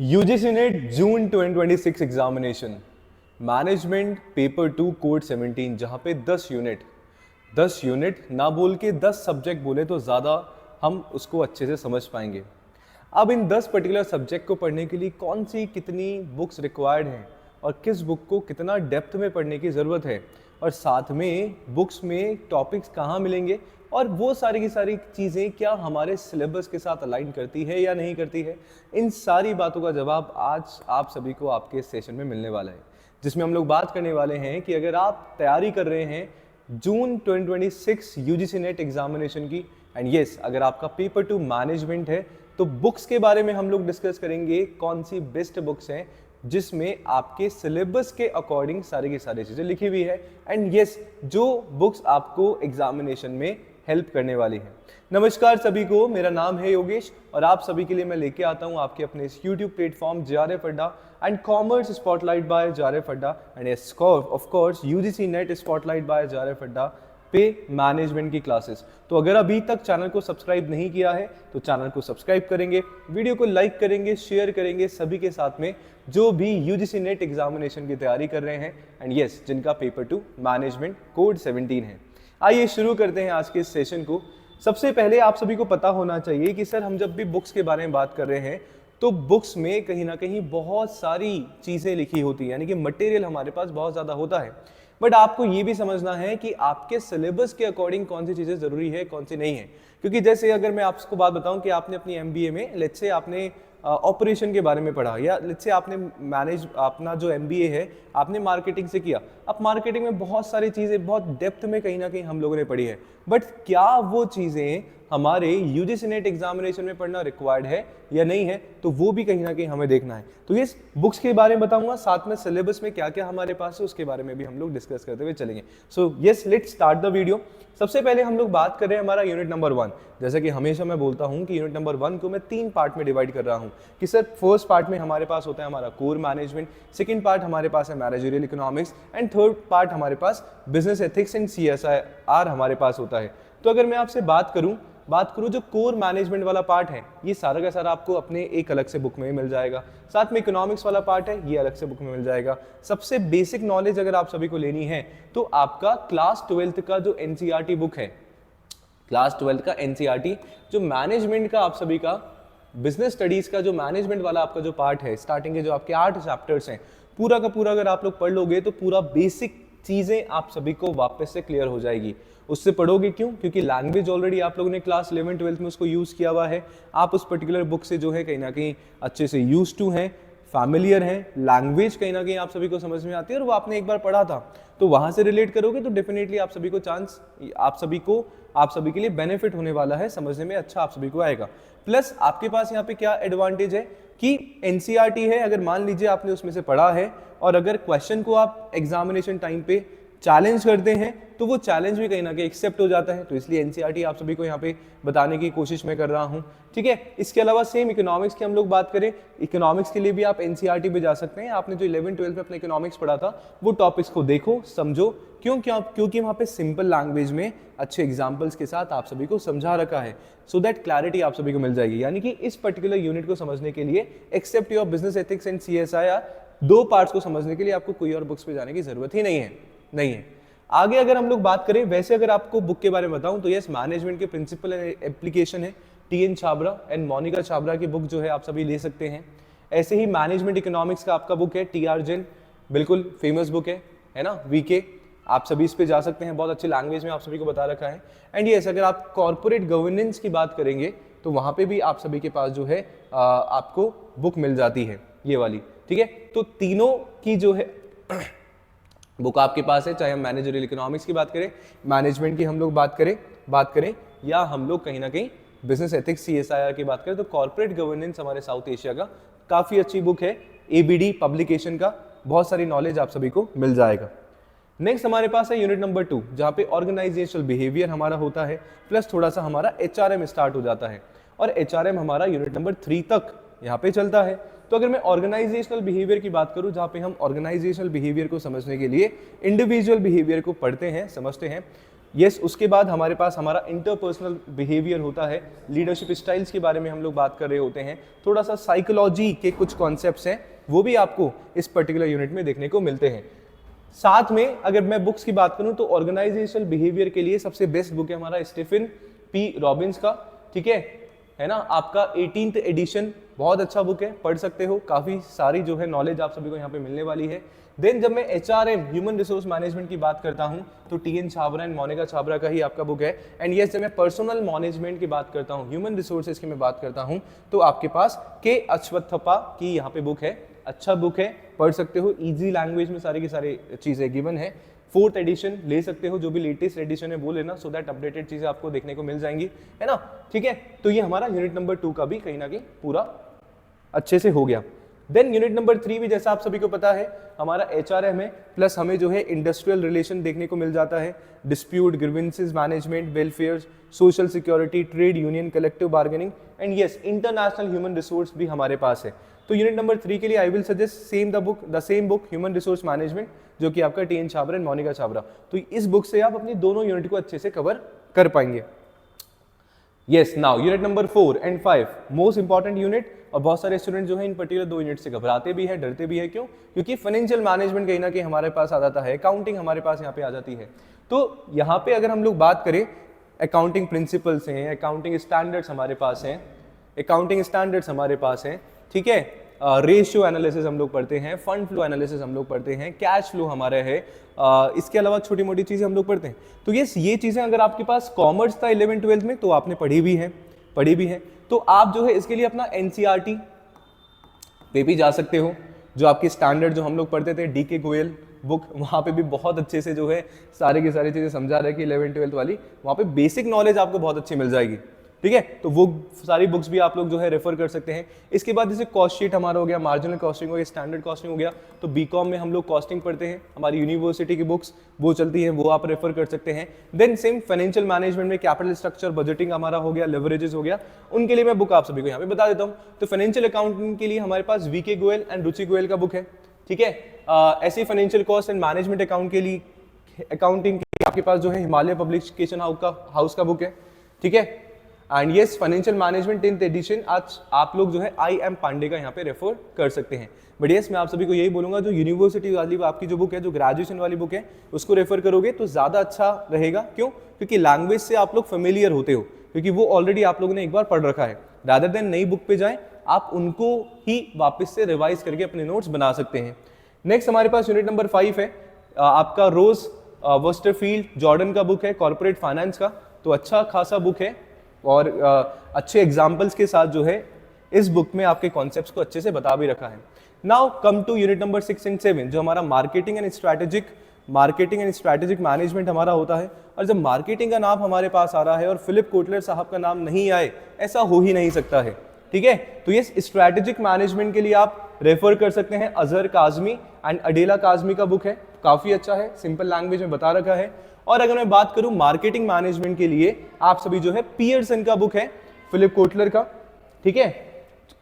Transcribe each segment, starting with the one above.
UGC net जून 2026 examination management paper 2 code 17 जहाँ पे 10 unit ना बोल के 10 सब्जेक्ट बोले तो ज़्यादा हम उसको अच्छे से समझ पाएंगे। अब इन 10 पर्टिकुलर सब्जेक्ट को पढ़ने के लिए कौन सी कितनी बुक्स रिक्वायर्ड हैं और किस बुक को कितना डेप्थ में पढ़ने की ज़रूरत है और साथ में बुक्स में टॉपिक्स कहाँ मिलेंगे और वो सारी की सारी चीज़ें क्या हमारे सिलेबस के साथ अलाइन करती है या नहीं करती है, इन सारी बातों का जवाब आज आप सभी को आपके इस सेशन में मिलने वाला है, जिसमें हम लोग बात करने वाले हैं कि अगर आप तैयारी कर रहे हैं जून 2026 यूजीसी नेट एग्जामिनेशन की एंड यस अगर आपका पेपर 2 मैनेजमेंट है तो बुक्स के बारे में हम लोग डिस्कस करेंगे कौन सी बेस्ट बुक्स हैं जिसमें आपके सिलेबस के अकॉर्डिंग सारी की सारी चीज़ें लिखी हुई है एंड यस जो बुक्स आपको एग्जामिनेशन में हेल्प करने वाली है। नमस्कार सभी को, मेरा नाम है योगेश और आप सभी के लिए मैं लेके आता हूं आपके अपने इस YouTube platform JRF Adda and commerce spotlight by JRF Adda and of course UGC NET spotlight by JRF Adda पे मैनेजमेंट की क्लासेस। तो अगर अभी तक चैनल को सब्सक्राइब नहीं किया है तो चैनल को सब्सक्राइब करेंगे, वीडियो को लाइक करेंगे, शेयर करेंगे सभी के साथ में जो भी यूजीसी नेट एग्जामिनेशन की तैयारी कर रहे हैं एंड यस जिनका पेपर 2 मैनेजमेंट कोड 17 है। आइए शुरू करते हैं आज के इस सेशन को। सबसे पहले आप सभी को पता होना चाहिए कि सर हम जब भी बुक्स के बारे में बात कर रहे हैं तो बुक्स में कहीं ना कहीं बहुत सारी चीज़ें लिखी होती हैं, यानी कि मटेरियल हमारे पास बहुत ज़्यादा होता है। बट आपको ये भी समझना है कि आपके सिलेबस के अकॉर्डिंग कौन सी चीज़ें ज़रूरी है कौन सी नहीं है। क्योंकि जैसे अगर मैं आपको बात बताऊं कि आपने अपनी MBA में लेट्स से आपने ऑपरेशन के बारे में पढ़ा या लेट्स से आपने मैनेज अपना जो MBA है आपने मार्केटिंग से किया। अब मार्केटिंग में बहुत सारी चीज़ें बहुत डेप्थ में कहीं ना कहीं हम लोगों ने पढ़ी है, बट क्या वो चीज़ें हमारे यूजीसी नेट एग्जामिनेशन में पढ़ना रिक्वायर्ड है या नहीं है, तो वो भी कहीं ना कहीं हमें देखना है। तो ये बुक्स के बारे में बताऊंगा, साथ में सिलेबस में क्या क्या हमारे पास है उसके बारे में भी हम लोग डिस्कस करते हुए चलेंगे। So yes let's start the video. सबसे पहले हम लोग बात कर रहे हैं हमारा यूनिट नंबर 1। जैसा कि हमेशा मैं बोलता हूं कि यूनिट नंबर 1 को मैं 3 पार्ट में डिवाइड कर रहा हूं कि सर फर्स्ट पार्ट में हमारे पास होता है हमारा कोर मैनेजमेंट, सेकंड पार्ट हमारे पास है managerial economics and third part हमारे पास बिजनेस एथिक्स एंड CSR हमारे पास होता है। तो अगर मैं आपसे बात करूं जो कोर मैनेजमेंट वाला पार्ट है ये सारा का सारा आपको अपने एक अलग से बुक में मिल जाएगा। साथ में इकोनॉमिक्स वाला पार्ट है ये अलग से बुक में मिल जाएगा। सबसे बेसिक नॉलेज अगर आप सभी को लेनी है तो आपका क्लास 12th का जो NCERT बुक है, क्लास 12th का NCERT जो मैनेजमेंट का आप सभी का बिजनेस स्टडीज का जो मैनेजमेंट वाला आपका जो पार्ट है, स्टार्टिंग के जो आपके 8 चैप्टर्स हैं पूरा का पूरा अगर आप लोग पढ़ लोगे तो पूरा बेसिक चीजें आप सभी को वापस से क्लियर हो जाएगी। उससे पढ़ोगे क्यों? क्योंकि लैंग्वेज ऑलरेडी आप लोगों ने क्लास 11 12 में उसको यूज किया हुआ है। आप उस पर्टिकुलर बुक से जो है कहीं ना कहीं अच्छे से यूज टू हैं, फैमिलियर हैं, लैंग्वेज कहीं ना कहीं आप सभी को समझ में आती है और वो आपने एक बार पढ़ा था तो वहां से रिलेट करोगे तो डेफिनेटली आप सभी को चांस आप सभी के लिए बेनिफिट होने वाला है, समझने में अच्छा आप सभी को आएगा। प्लस आपके पास यहाँ पे क्या एडवांटेज है कि NCERT है, अगर मान लीजिए आपने उसमें से पढ़ा है और अगर क्वेश्चन को आप एग्जामिनेशन टाइम पे चैलेंज करते हैं तो वो चैलेंज भी कहीं ना कहीं एक्सेप्ट हो जाता है। तो इसलिए NCERT आप सभी को यहाँ पे बताने की कोशिश मैं कर रहा हूँ, ठीक है। इसके अलावा सेम इकोनॉमिक्स की हम लोग बात करें, इकोनॉमिक्स के लिए भी आप NCERT पे जा सकते हैं। आपने जो 11 12 में अपना इकोनॉमिक्स पढ़ा था वो टॉपिक्स को देखो समझो, क्योंकि वहाँ पे सिंपल लैंग्वेज में अच्छे एग्जाम्पल्स के साथ आप सभी को समझा रखा है, सो दैट क्लैरिटी आप सभी को मिल जाएगी। यानी कि इस पर्टिकुलर यूनिट को समझने के लिए except your business ethics and CSR दो पार्ट्स को समझने के लिए आपको कोई और बुक्स पे जाने की जरूरत ही नहीं है। आगे अगर हम लोग बात करें, वैसे अगर आपको बुक के बारे में बताऊं तो यस मैनेजमेंट के प्रिंसिपल एंड एप्लीकेशन है, TN छाबरा एंड मोनिका छाबरा की बुक जो है आप सभी ले सकते हैं। ऐसे ही मैनेजमेंट इकोनॉमिक्स का आपका बुक है TR जैन, बिल्कुल फेमस बुक है ना, VK, आप सभी इस पे जा सकते हैं, बहुत अच्छी लैंग्वेज में आप सभी को बता रखा है। एंड यस अगर आप कॉर्पोरेट गवर्नेंस की बात करेंगे तो वहां पे भी आप सभी के पास जो है आपको बुक मिल जाती है ये वाली, ठीक है। तो तीनों की जो है बुक आपके पास है, चाहे हम मैनेजरियल इकोनॉमिक्स की बात करें, मैनेजमेंट की हम लोग बात करें या हम लोग कहीं ना कहीं बिजनेस एथिक्स CSIR की बात करें तो कॉर्पोरेट गवर्नेंस हमारे साउथ एशिया का काफी अच्छी बुक है, ABD पब्लिकेशन का, बहुत सारी नॉलेज आप सभी को मिल जाएगा। नेक्स्ट हमारे पास है यूनिट नंबर 2 जहाँ पे ऑर्गेनाइजेशनल बिहेवियर हमारा होता है, प्लस थोड़ा सा हमारा HRM स्टार्ट हो जाता है और HRM हमारा यूनिट नंबर 3 तक यहाँ पे चलता है। तो अगर मैं ऑर्गेनाइजेशनल बिहेवियर की बात करूं जहां पे हम ऑर्गेनाइजेशनल बिहेवियर को समझने के लिए इंडिविजुअल बिहेवियर को पढ़ते हैं, समझते हैं, यस, उसके बाद हमारे पास हमारा इंटरपर्सनल बिहेवियर होता है, लीडरशिप स्टाइल्स के बारे में हम लोग बात कर रहे होते हैं, थोड़ा सा साइकोलॉजी के कुछ कॉन्सेप्ट्स हैं वो भी आपको इस पर्टिकुलर यूनिट में देखने को मिलते हैं। साथ में अगर मैं बुक्स की बात करूं तो ऑर्गेनाइजेशनल बिहेवियर के लिए सबसे बेस्ट बुक है हमारा स्टीफन पी रॉबिन्स का, ठीक है ना, आपका 18th एडिशन, बहुत अच्छा बुक है, पढ़ सकते हो, काफी सारी जो है नॉलेज आप सभी को यहाँ पे मिलने वाली है। देन जब मैं HRM ह्यूमन रिसोर्स मैनेजमेंट की बात करता हूँ तो TN छाबरा एंड मोनिका छाबरा का ही आपका बुक है। एंड यस, जब मैं पर्सनल मैनेजमेंट की बात करता हूँ, ह्यूमन रिसोर्सेज की मैं बात करता हूँ, तो आपके पास के अश्वत्थप्पा की यहाँ पे बुक है, अच्छा बुक है, पढ़ सकते हो, इजी लैंग्वेज में सारी की सारी चीजें गिवन है। 4th एडिशन ले सकते हो, जो भी लेटेस्ट एडिशन है वो लेना, सो दैट अपडेटेड चीजें आपको देखने को मिल जाएंगी, है ना, ठीक है। तो ये हमारा यूनिट नंबर 2 का भी कहीं ना कहीं पूरा अच्छे से हो गया। देन यूनिट नंबर 3 भी जैसा आप सभी को पता है हमारा HRM है, प्लस हमें जो है इंडस्ट्रियल रिलेशन देखने को मिल जाता है, dispute, grievances management, welfare, social security, trade union, collective bargaining and yes international human resource भी हमारे पास है। तो यूनिट नंबर 3 के लिए I will suggest the same book human resource management, जो कि आपका TN छाबरा एंड मोनिका छाबरा। तो इस बुक से आप अपनी दोनों यूनिट को अच्छे से कवर कर पाएंगे। Yes, now unit number 4 and 5 most important unit, और बहुत सारे स्टूडेंट जो है इन पर्टिकुलर 2 यूनिट से घबराते भी है, डरते भी है, क्यों? क्योंकि फाइनेंशियल मैनेजमेंट कहीं ना कहीं हमारे पास आ जाता है, अकाउंटिंग हमारे पास यहाँ पे आ जाती है। तो यहाँ पे अगर हम लोग बात करें, अकाउंटिंग प्रिंसिपल्स हैं, अकाउंटिंग स्टैंडर्ड्स हमारे पास हैं, ठीक है, रेशियो एनालिसिस हम लोग पढ़ते हैं, फंड फ्लो एनालिसिस हम लोग पढ़ते हैं, कैश फ्लो हमारा है, इसके अलावा छोटी मोटी चीजें हम लोग पढ़ते हैं। तो ये चीजें अगर आपके पास कॉमर्स था 11th-12th में तो आपने पढ़ी भी है, तो आप जो है इसके लिए अपना NCERT पे भी जा सकते हो, जो आपके स्टैंडर्ड जो हम लोग पढ़ते थे DK गोयल बुक, वहाँ पे भी बहुत अच्छे से जो है सारे की सारी चीजें समझा रहे कि 11th-12th वाली, वहाँ पे बेसिक नॉलेज आपको बहुत अच्छी मिल जाएगी, ठीक है। तो वो सारी बुक्स भी आप लोग जो है रेफर कर सकते हैं। इसके बाद जैसे कॉस्ट शीट हमारा हो गया, मार्जिनल कॉस्टिंग हो गया, स्टैंडर्ड कॉस्टिंग हो गया, तो BCom में हम लोग कॉस्टिंग पढ़ते हैं, हमारी यूनिवर्सिटी की बुक्स वो चलती है, वो आप रेफर कर सकते हैं। देन सेम फाइनेंशियल मैनेजमेंट में कैपिटल स्ट्रक्चर, बजटिंग हमारा हो गया, लेवरेजेस हो गया, उनके लिए मैं बुक आप सभी को यहाँ पे बता देता हूँ। तो फाइनेंशियल अकाउंटिंग के लिए हमारे पास VK गोयल एंड रुचि गोयल का बुक है, ठीक है। ऐसे financial cost and management account के लिए, अकाउंटिंग के लिए आपके पास जो है हिमालय पब्लिकेशन हाउस का बुक है, ठीक है। And yes, financial management 10th edition आज आप लोग जो है IM पांडे का यहाँ पे रेफर कर सकते हैं। बट यस, मैं आप सभी को यही बोलूंगा, जो यूनिवर्सिटी वाली आपकी जो बुक है, जो ग्रेजुएशन वाली बुक है, उसको रेफर करोगे तो ज्यादा अच्छा रहेगा। क्यों? क्योंकि लैंग्वेज से आप लोग फेमिलियर होते हो, क्योंकि वो ऑलरेडी आप लोगों ने एक बार पढ़ रखा है। रादर देन नई बुक पे जाएं, आप उनको ही वापस से रिवाइज करके अपने नोट्स बना सकते हैं। नेक्स्ट हमारे पास यूनिट नंबर 5 है आपका रोज वस्टरफील्ड जॉर्डन का बुक है, कॉर्पोरेट फाइनेंस का, तो अच्छा खासा बुक है और अच्छे एग्जाम्पल्स के साथ जो है इस बुक में आपके कॉन्सेप्ट्स को अच्छे से बता भी रखा है। Now come to unit number 6 and 7, जो हमारा मार्केटिंग एंड स्ट्रैटेजिक मैनेजमेंट हमारा होता है। और जब मार्केटिंग का नाम हमारे पास आ रहा है और फिलिप कोटलर साहब का नाम नहीं आए, ऐसा हो ही नहीं सकता है, ठीक है। तो ये स्ट्रैटेजिक मैनेजमेंट के लिए आप रेफर कर सकते हैं, अजहर काजमी एंड अडेला काजमी का बुक है, काफी अच्छा है, सिंपल लैंग्वेज में बता रखा है। और अगर मैं बात करूं मार्केटिंग मैनेजमेंट के लिए, आप सभी जो है पियर्सन का बुक है, फिलिप कोटलर का, ठीक है,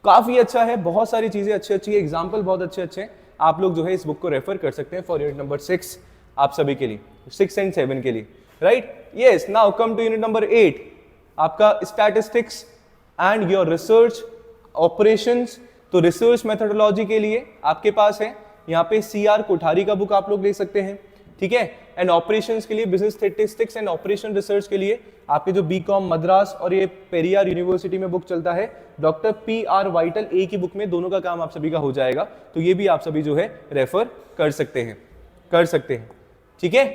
काफी अच्छा है, बहुत सारी चीजें अच्छी है, एग्जाम्पल बहुत अच्छे, आप लोग जो है इस बुक को रेफर कर सकते हैं फॉर यूनिट नंबर 6 आप सभी के लिए, 6 एंड 7 के लिए, right. Yes, now come to unit number 8, आपका statistics and your research operations. तो रिसर्च मेथोडोलॉजी के लिए आपके पास है यहाँ पे CR कोठारी का बुक आप लोग ले सकते हैं, ठीक है। एंड ऑपरेशंस के लिए business statistics and operation research के लिए आपके जो BCom मद्रास और ये पेरियार यूनिवर्सिटी में बुक चलता है, डॉक्टर PR वाइटल एक ही बुक में दोनों का काम आप सभी का हो जाएगा, तो ये भी आप सभी जो है रेफर कर सकते हैं, ठीक है।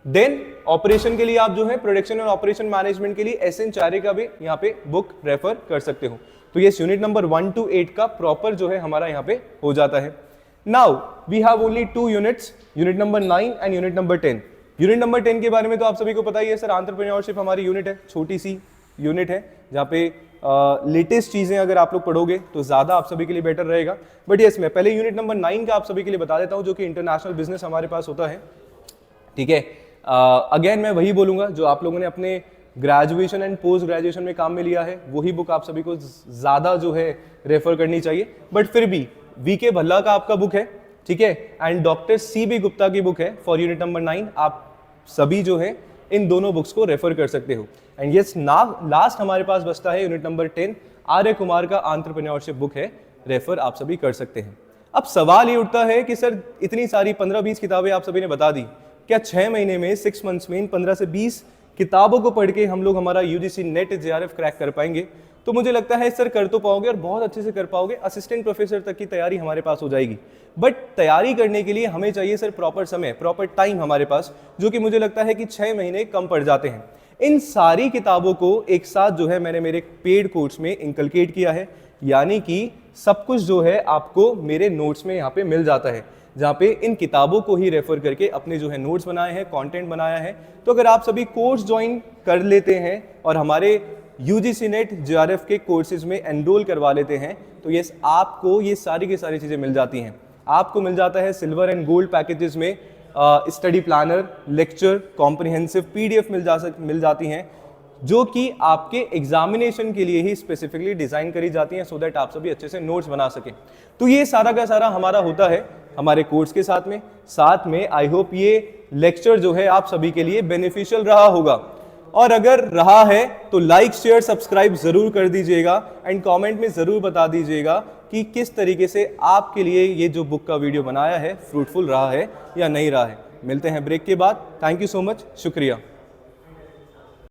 देन ऑपरेशन के लिए आप जो है प्रोडक्शन और ऑपरेशन मैनेजमेंट के लिए SN चारे का भी यहाँ पे बुक रेफर कर सकते हो। तो ये यूनिट नंबर 1 to 8 का प्रॉपर जो है हमारा यहाँ पे हो जाता है। Now we have only 2 units, unit number 9 and unit number 10। Unit number 10 के बारे में तो आप सभी को पता ही है सर, एंटरप्रेन्योरशिप हमारी यूनिट है, छोटी सी यूनिट है जहाँ पे लेटेस्ट चीजें अगर आप लोग पढ़ोगे तो ज्यादा आप सभी के लिए बेटर रहेगा। बट यस, मैं पहले यूनिट नंबर 9 का आप सभी के लिए बता देता हूँ, जो कि इंटरनेशनल बिजनेस हमारे पास होता है, ठीक है। अगेन मैं वही बोलूंगा जो आप लोगों ने अपने ग्रेजुएशन एंड पोस्ट ग्रेजुएशन में काम में लिया है, वही बुक आप सभी को ज्यादा जो है रेफर करनी चाहिए। बट फिर भी VK भल्ला का आपका बुक है, ठीक है, एंड डॉक्टर CB गुप्ता की बुक है फॉर यूनिट नंबर 9, आप सभी जो है इन दोनों बुक्स को रेफर कर सकते हो। एंड यस, लास्ट हमारे पास बचता है यूनिट नंबर 10, आर्य कुमार का एंटरप्रेन्योरशिप बुक है, रेफर आप सभी कर सकते हैं। अब सवाल ये उठता है कि सर इतनी सारी 15-20 किताबें आप सभी ने बता दी, क्या 6 महीने में 6 मंथ्स में इन 15 से 20 किताबों को पढ़ के हम लोग हमारा यूजीसी नेट जेआरएफ क्रैक कर पाएंगे? तो मुझे लगता है सर कर तो पाओगे और बहुत अच्छे से कर पाओगे, असिस्टेंट प्रोफेसर तक की तैयारी हमारे पास हो जाएगी। बट तैयारी करने के लिए हमें चाहिए सर प्रॉपर समय, प्रॉपर टाइम हमारे पास, जो कि मुझे लगता है कि 6 महीने कम पड़ जाते हैं। इन सारी किताबों को एक साथ जो है मैंने मेरे पेड कोर्स में इंकलकेट किया है, यानी कि सब कुछ जो है आपको मेरे नोट्स में यहाँ पे मिल जाता है, जहाँ पे इन किताबों को ही रेफर करके अपने जो है नोट्स बनाए हैं, कंटेंट बनाया है। तो अगर आप सभी कोर्स ज्वाइन कर लेते हैं और हमारे यूजीसी नेट जेआरएफ के कोर्सेज में एनरोल करवा लेते हैं, तो यस, आपको ये सारी की सारी चीज़ें मिल जाती हैं। आपको मिल जाता है सिल्वर एंड गोल्ड पैकेजेस में study planner, lecture, comprehensive PDF मिल जाती हैं, जो कि आपके एग्जामिनेशन के लिए ही स्पेसिफिकली डिजाइन करी जाती हैं, सो दैट आप सभी अच्छे से नोट्स बना सकें। तो ये सारा का सारा हमारा होता है हमारे कोर्स के साथ में आई होप ये लेक्चर जो है आप सभी के लिए बेनिफिशियल रहा होगा, और अगर रहा है तो लाइक, शेयर, सब्सक्राइब जरूर कर दीजिएगा एंड कमेंट में जरूर बता दीजिएगा कि किस तरीके से आपके लिए ये जो बुक का वीडियो बनाया है फ्रूटफुल रहा है या नहीं रहा है। मिलते हैं ब्रेक के बाद। थैंक यू सो मच, शुक्रिया।